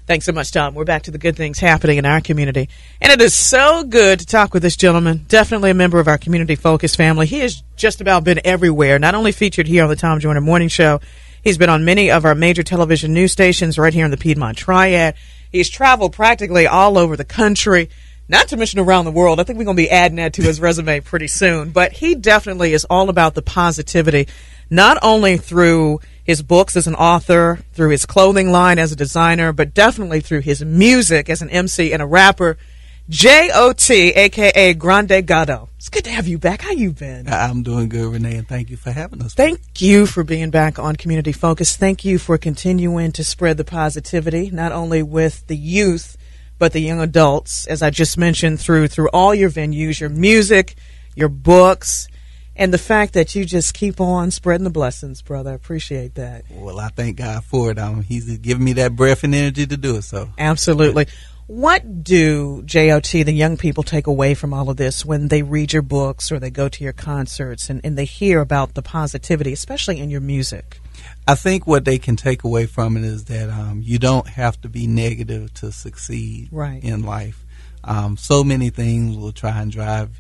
Thanks so much, Tom. We're back to the good things happening in our community. And it is so good to talk with this gentleman, definitely a member of our community-focused family. He has just about been everywhere, not only featured here on the Tom Joyner Morning Show, he's been on many of our major television news stations right here in the Piedmont Triad. He's traveled practically all over the country, not to mention around the world. I think we're going to be adding that to his resume pretty soon. But he definitely is all about the positivity, not only through his books as an author, through his clothing line as a designer, but definitely through his music as an MC and a rapper. J.O.T., a.k.a. Grande Gato. It's good to have you back. How you been? I'm doing good, Renee, and thank you for having us. Thank you for being back on Community Focus. Thank you for continuing to spread the positivity, not only with the youth, but the young adults, as I just mentioned, through all your venues, your music, your books, and the fact that you just keep on spreading the blessings, brother. I appreciate that. Well, I thank God for it. He's giving me that breath and energy to do it. So absolutely. What do J.O.T., the young people, take away from all of this when they read your books or they go to your concerts and they hear about the positivity, especially in your music? I think what they can take away from it is that you don't have to be negative to succeed in life. So many things will try and drive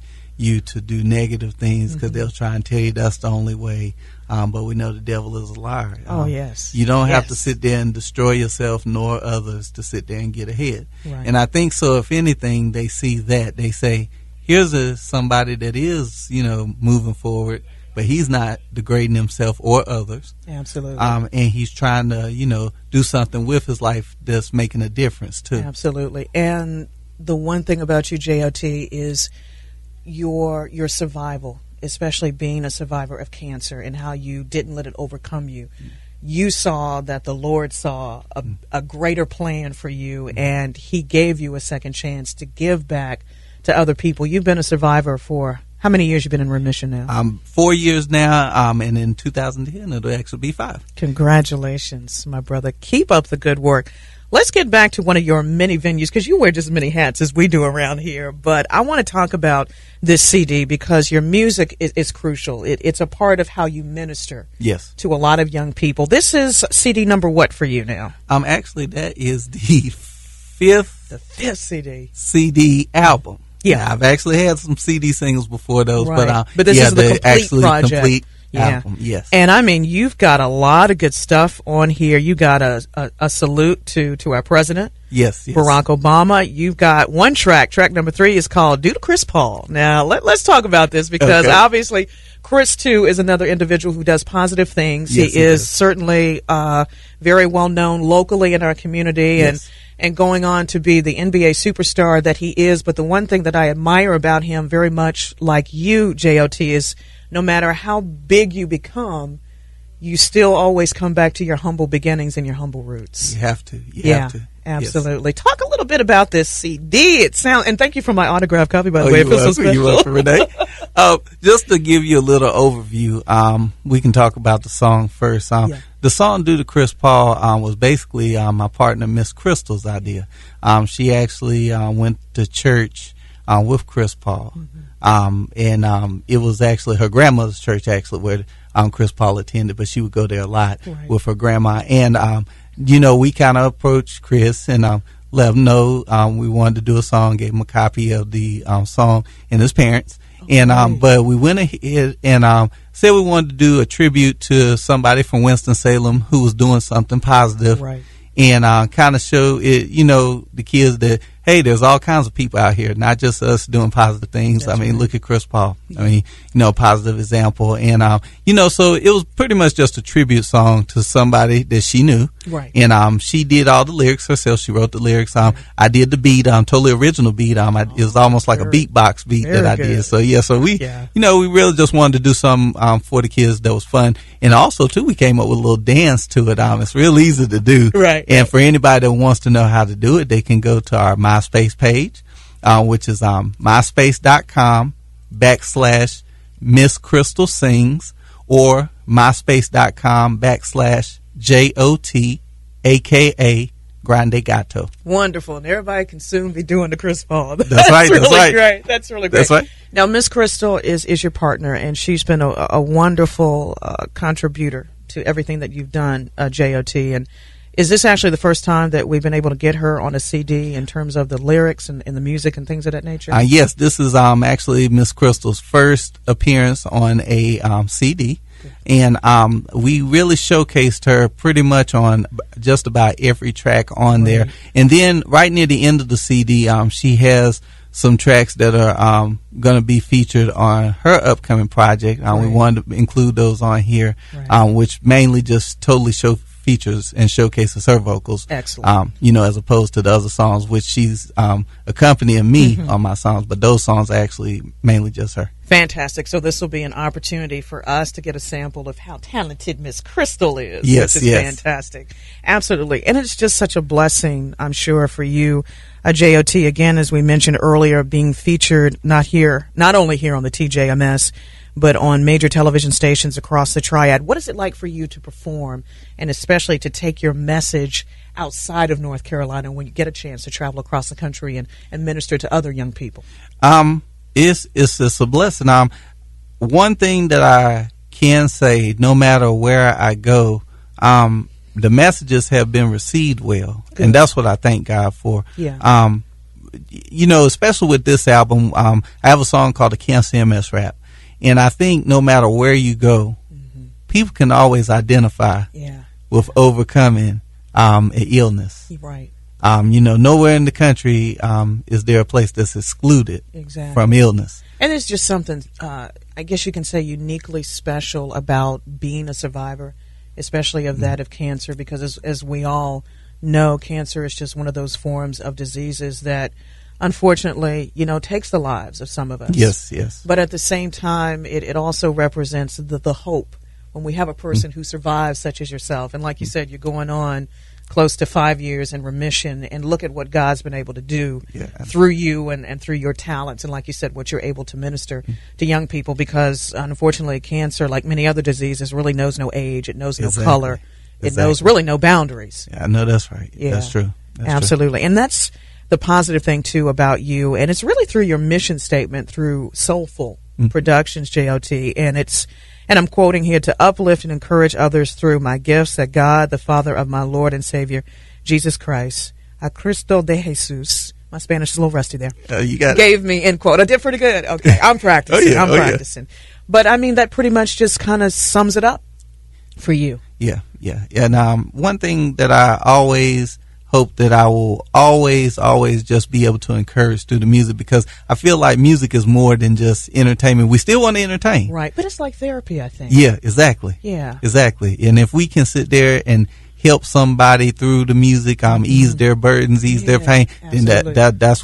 you to do negative things because they'll try and tell you that's the only way. But we know the devil is a liar. Oh, yes. You don't have to sit there and destroy yourself nor others to sit there and get ahead. Right. And I think so, if anything, they see that. They say, here's somebody that is, moving forward, but he's not degrading himself or others. Absolutely. And he's trying to, do something with his life that's making a difference, too. Absolutely. And the one thing about you, J.O.T., is your survival, especially being a survivor of cancer and how you didn't let it overcome you. You saw that the Lord saw a greater plan for you, and he gave you a second chance to give back to other people. You've been a survivor for how many years? You've been in remission now? 4 years now, and in 2010 it'll actually be 5. Congratulations, my brother. Keep up the good work. Let's get back to one of your many venues, because you wear just as many hats as we do around here. But I want to talk about this CD because your music is crucial. It's a part of how you minister to a lot of young people. This is CD number what for you now? Actually, that is the fifth CD album. Yeah, I've actually had some CD singles before those, but this is the complete project. Complete album, yes. And I mean, you've got a lot of good stuff on here. You got a salute to our president, yes, Barack Obama. You've got one track number 3 is called "Due to Chris Paul." Now let's talk about this because obviously Chris too is another individual who does positive things. Yes, he is certainly very well known locally in our community, and going on to be the NBA superstar that he is. But the one thing that I admire about him, very much like you, J.O.T., is no matter how big you become, you still always come back to your humble beginnings and your humble roots. You have to. You have to. Absolutely. Yes. Talk a little bit about this CD. And thank you for my autographed copy, by the way. It feels so special. You're welcome, Renee. Just to give you a little overview, we can talk about the song first. The song "Due to Chris Paul" was basically my partner, Miss Crystal's idea. She actually went to church with Chris Paul. And it was actually her grandmother's church, actually, where Chris Paul attended, but she would go there a lot with her grandma. And, we kind of approached Chris and let him know we wanted to do a song, gave him a copy of the song and his parents. And but we went ahead and said we wanted to do a tribute to somebody from Winston-Salem who was doing something positive. Right. And kind of show it, the kids that, hey, there's all kinds of people out here, not just us doing positive things. That's right. Look at Chris Paul. Positive example. And, so it was pretty much just a tribute song to somebody that she knew. Right. And she did all the lyrics herself. She wrote the lyrics. I did the beat, totally original beat. It was almost like a beatbox beat that I did. So, we really just wanted to do something for the kids that was fun. And also, too, we came up with a little dance to it. It's real easy to do. Right. And for anybody that wants to know how to do it, they can go to our MySpace page, which is myspace.com/Miss Crystal Sings or myspace.com/JOT, a.k.a. Grande Gato. Wonderful. And everybody can soon be doing the Chris Paul. That's right. Really that's right. Great. That's really great. That's right. Now, Miss Crystal is your partner, and she's been a wonderful contributor to everything that you've done, J.O.T., and Is this actually the first time that we've been able to get her on a CD in terms of the lyrics and the music and things of that nature? Yes, this is actually Miss Crystal's first appearance on a CD. And we really showcased her pretty much on just about every track on there. And then right near the end of the CD, she has some tracks that are going to be featured on her upcoming project. We wanted to include those on here, which mainly just totally features and showcases her vocals. Excellent. As opposed to the other songs, which she's accompanying me on my songs, but those songs are actually mainly just her. Fantastic. So this will be an opportunity for us to get a sample of how talented Miss Crystal is, yes, which is fantastic. Absolutely. And it's just such a blessing, I'm sure, for you, J.O.T., again, as we mentioned earlier, being featured not only here on the TJMS, but on major television stations across the Triad. What is it like for you to perform, and especially to take your message outside of North Carolina when you get a chance to travel across the country and minister to other young people? It's a blessing. One thing that I can say, no matter where I go, the messages have been received well. Good. And that's what I thank God for. Yeah. Especially with this album, I have a song called the Cancer MS Rap. And I think no matter where you go, people can always identify with overcoming an illness. Right. Nowhere in the country is there a place that's excluded from illness. And it's just something, I guess you can say, uniquely special about being a survivor, especially of that of cancer, because as we all know, cancer is just one of those forms of diseases that unfortunately, takes the lives of some of us. Yes, yes. But at the same time, it also represents the hope when we have a person who survives, such as yourself. And like you said, you're going on close to 5 years in remission, and look at what God's been able to do through you and through your talents. And like you said, what you're able to minister to young people, because unfortunately cancer, like many other diseases, really knows no age. It knows no color. It knows really no boundaries. Yeah, I know that's right. Yeah. That's true. Absolutely. And that's the positive thing too about you, and it's really through your mission statement through Soulful Productions, J.O.T., and I'm quoting here, to uplift and encourage others through my gifts that God, the Father of my Lord and Savior, Jesus Christ, a Cristo de Jesus, my Spanish is a little rusty there, gave me, end quote. I did pretty good. Okay, I'm practicing. I'm practicing. Yeah. But I mean, that pretty much just kind of sums it up for you. Yeah. And one thing that I always hope that I will always just be able to encourage through the music, because I feel like music is more than just entertainment. We still want to entertain. Right, but it's like therapy, I think. Yeah, exactly. Yeah. Exactly. And if we can sit there and help somebody through the music, ease their burdens, ease their pain, absolutely.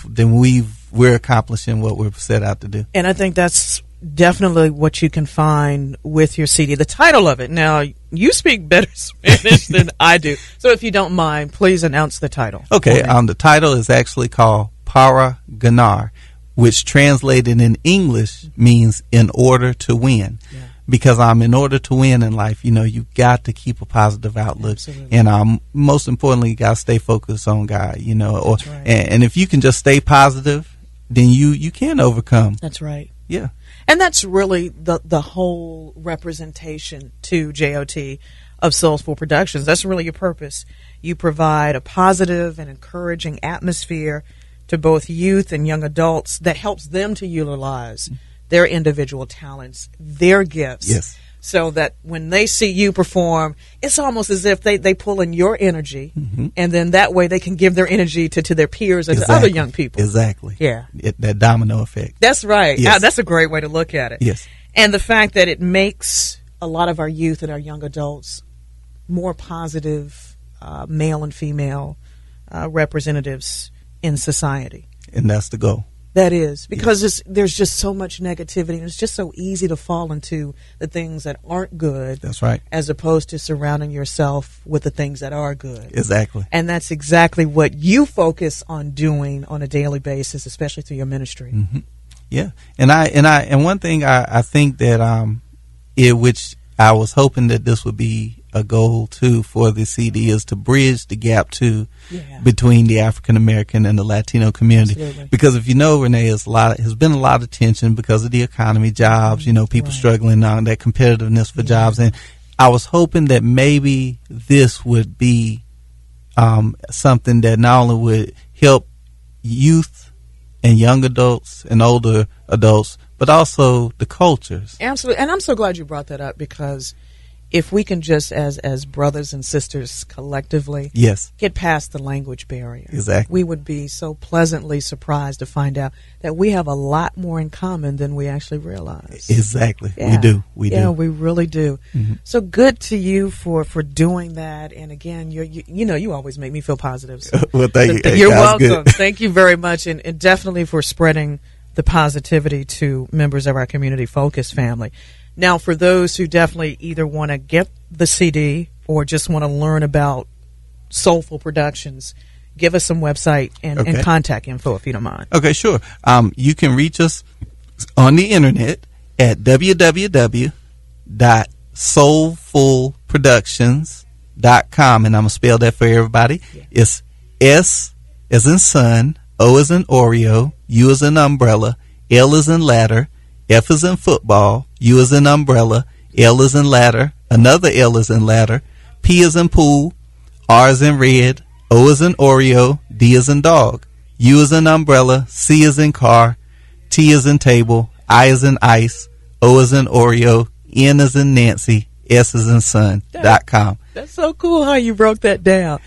then we're accomplishing what we're set out to do. And I think that's definitely what you can find with your CD. The title of it. Now, you speak better Spanish than I do, so if you don't mind, please announce the title. Okay, the title is actually called Para Ganar, which translated in English means in order to win. Yeah. Because in order to win in life, you got to keep a positive outlook. Absolutely. And most importantly, you got to stay focused on God. That's right. And if you can just stay positive, then you can overcome. That's right. Yeah. And that's really the whole representation to J.O.T. of Soulful Productions. That's really your purpose. You provide a positive and encouraging atmosphere to both youth and young adults that helps them to utilize their individual talents, their gifts. Yes. So that when they see you perform, it's almost as if they pull in your energy, and then that way they can give their energy to their peers and to other young people. Exactly. Yeah. That domino effect. That's right. Yes. That's a great way to look at it. Yes. And the fact that it makes a lot of our youth and our young adults more positive male and female representatives in society. And that's the goal. That is, because there's just so much negativity, and it's just so easy to fall into the things that aren't good. That's right. As opposed to surrounding yourself with the things that are good. Exactly. And that's exactly what you focus on doing on a daily basis, especially through your ministry. Yeah. And one thing I think that which I was hoping that this would be a goal too for the CD is to bridge the gap too between the African American and the Latino community. Absolutely. Because if you know, Renee, has been a lot of tension because of the economy, jobs, people struggling on that competitiveness for jobs. And I was hoping that maybe this would be something that not only would help youth and young adults and older adults, but also the cultures. Absolutely. And I'm so glad you brought that up, because if we can just, as brothers and sisters collectively, yes, get past the language barrier, exactly, we would be so pleasantly surprised to find out that we have a lot more in common than we actually realize. Exactly. Yeah. We do. Yeah, we really do. Mm-hmm. So good to you for doing that. And again, you always make me feel positive. So well, thank you. You're welcome. Thank you very much. And definitely for spreading the positivity to members of our community focus family. Now, for those who definitely either want to get the CD or just want to learn about Soulful Productions, give us some website and contact info, if you don't mind. Okay, sure. You can reach us on the internet at www.soulfulproductions.com, and I'm going to spell that for everybody. Yeah. It's S as in sun, O as in Oreo, U as in umbrella, L as in ladder, F as in football, U as in umbrella, L as in ladder, another L as in ladder, P as in pool, R as in red, O as in Oreo, D as in dog, U as in umbrella, C as in car, T as in table, I as in ice, O as in Oreo, N as in Nancy, S as in sun.com. That's so cool how you broke that down.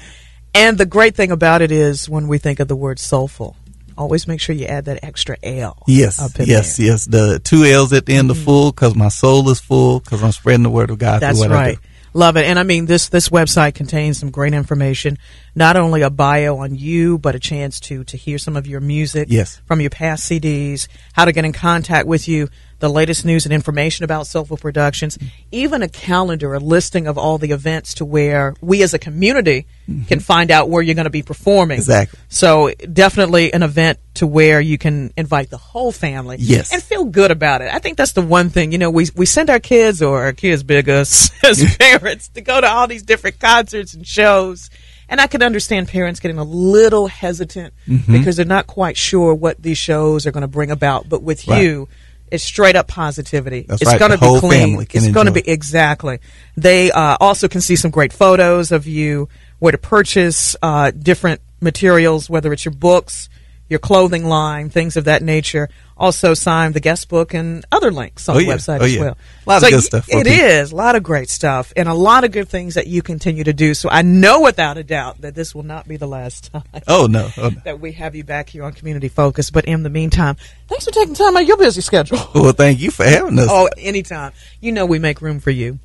And the great thing about it is when we think of the word soulful, always make sure you add that extra L. Yes, yes, yes. The 2 L's at the end of full, because my soul is full, because I'm spreading the word of God. That's through what I do. Love it. And I mean, this website contains some great information, not only a bio on you, but a chance to hear some of your music from your past CDs, how to get in contact with you, the latest news and information about Soulful Productions, even a calendar, a listing of all the events to where we as a community can find out where you're going to be performing. Exactly. So definitely an event to where you can invite the whole family and feel good about it. I think that's the one thing. You know, we send our kids, or our kids beg us as parents, to go to all these different concerts and shows. And I can understand parents getting a little hesitant because they're not quite sure what these shows are going to bring about. But with you, it's straight up positivity. That's it's right. going to be clean. It's going to be exactly. They also can see some great photos of you, where to purchase different materials, whether it's your books, your clothing line, things of that nature. Also sign the guest book and other links on the website as well. A lot of good stuff. It is. A lot of great stuff and a lot of good things that you continue to do. So I know without a doubt that this will not be the last time that we have you back here on Community Focus. But in the meantime, thanks for taking time out of your busy schedule. Well, thank you for having us. Oh, anytime. You know we make room for you.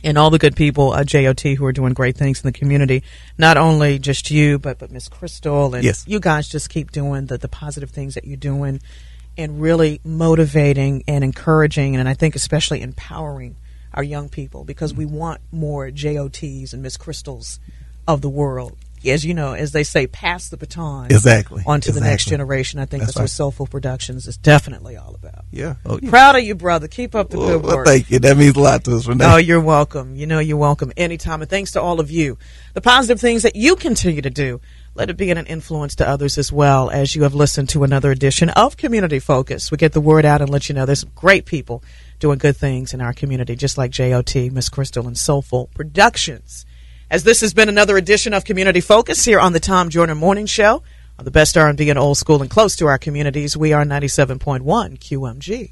And all the good people at J.O.T. who are doing great things in the community. Not only just you, but Miss Crystal. And you guys just keep doing the positive things that you're doing and really motivating and encouraging, and I think especially empowering our young people, because we want more J.O.T.s and Miss Crystals of the world. As you know, as they say, pass the baton onto the next generation. I think that's what Soulful Productions is definitely all about. Yeah. Proud of you, brother. Keep up the good work. Thank you. That means a lot to us, Renee. Oh, you're welcome. You know you're welcome anytime. And thanks to all of you. The positive things that you continue to do, let it be an influence to others as well, as you have listened to another edition of Community Focus. We get the word out and let you know there's some great people doing good things in our community, just like J.O.T., Miss Crystal, and Soulful Productions. As this has been another edition of Community Focus here on the Tom Joyner Morning Show, on the best R&B and old school and close to our communities, we are 97.1 QMG.